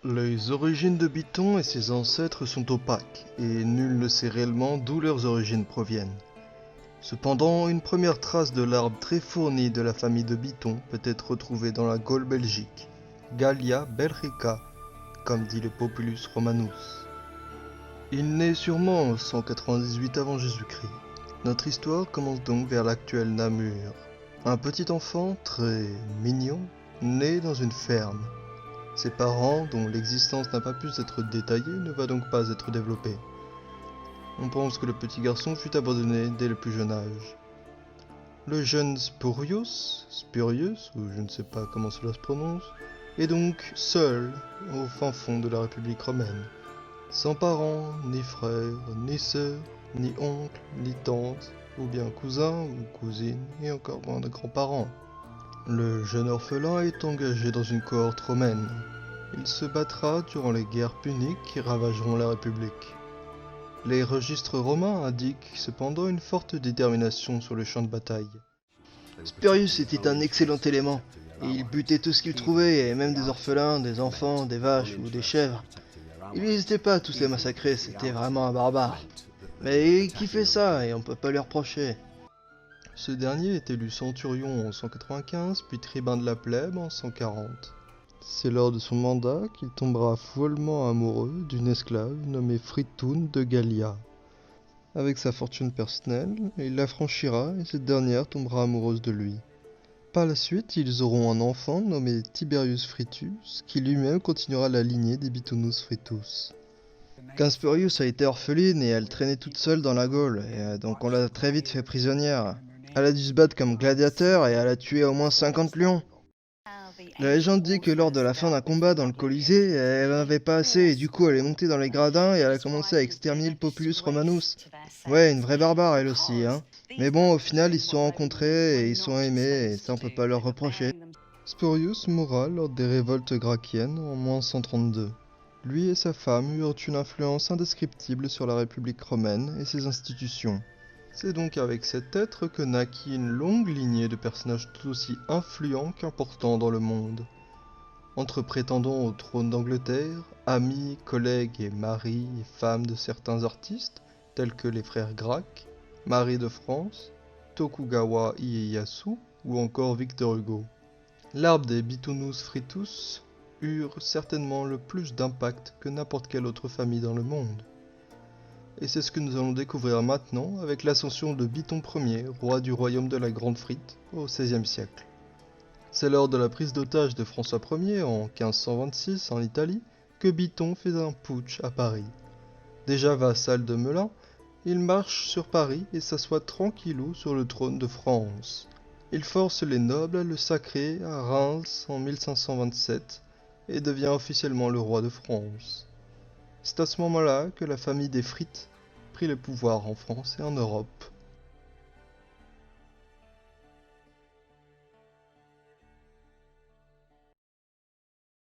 Les origines de Biton et ses ancêtres sont opaques, et nul ne sait réellement d'où leurs origines proviennent. Cependant, une première trace de l'arbre très fourni de la famille de Biton peut être retrouvée dans la Gaule belgique, Gallia belgica, comme dit le Populus Romanus. Il naît sûrement en 198 avant Jésus-Christ. Notre histoire commence donc vers l'actuel Namur. Un petit enfant très mignon naît dans une ferme. Ses parents, dont l'existence n'a pas pu être détaillée, ne va donc pas être développée. On pense que le petit garçon fut abandonné dès le plus jeune âge. Le jeune Spurius, ou je ne sais pas comment cela se prononce, est donc seul au fin fond de la République romaine. Sans parents, ni frères, ni sœurs, ni oncles, ni tantes, ou bien cousins ou cousines, et encore moins de grands-parents. Le jeune orphelin est engagé dans une cohorte romaine. Il se battra durant les guerres puniques qui ravageront la République. Les registres romains indiquent cependant une forte détermination sur le champ de bataille. Spurius était un excellent élément, et il butait tout ce qu'il trouvait, et même des orphelins, des enfants, des vaches ou des chèvres. Il n'hésitait pas à tous les massacrer, c'était vraiment un barbare. Mais il kiffait ça, et on peut pas lui reprocher. Ce dernier est élu centurion en 195, puis tribun de la plèbe en 140. C'est lors de son mandat qu'il tombera follement amoureux d'une esclave nommée Fritoun de Gallia. Avec sa fortune personnelle, il l'affranchira et cette dernière tombera amoureuse de lui. Par la suite, ils auront un enfant nommé Tiberius Fritus, qui lui-même continuera la lignée des Bitunus Fritus. Quand Spurius a été orpheline et elle traînait toute seule dans la Gaule, et donc on l'a très vite fait prisonnière. Elle a dû se battre comme gladiateur et elle a tué au moins 50 lions. La légende dit que lors de la fin d'un combat dans le Colisée, elle n'en avait pas assez et du coup elle est montée dans les gradins et elle a commencé à exterminer le Populus Romanus. Ouais, une vraie barbare elle aussi, hein. Mais bon, au final ils se sont rencontrés et ils sont aimés et ça on peut pas leur reprocher. Spurius mourra lors des révoltes gracchiennes en moins 132. Lui et sa femme eurent une influence indescriptible sur la République romaine et ses institutions. C'est donc avec cet être que naquit une longue lignée de personnages tout aussi influents qu'importants dans le monde. Entre prétendants au trône d'Angleterre, amis, collègues et maris et femmes de certains artistes, tels que les frères Gracq, Marie de France, Tokugawa Ieyasu ou encore Victor Hugo. L'arbre des Bitunus Fritus eurent certainement le plus d'impact que n'importe quelle autre famille dans le monde. Et c'est ce que nous allons découvrir maintenant avec l'ascension de Biton Ier, roi du royaume de la Grande Frite, au XVIe siècle. C'est lors de la prise d'otage de François Ier en 1526 en Italie que Biton fait un putsch à Paris. Déjà vassal de Melun, il marche sur Paris et s'assoit tranquillou sur le trône de France. Il force les nobles à le sacrer à Reims en 1527 et devient officiellement le roi de France. C'est à ce moment-là que la famille des Frites prit le pouvoir en France et en Europe.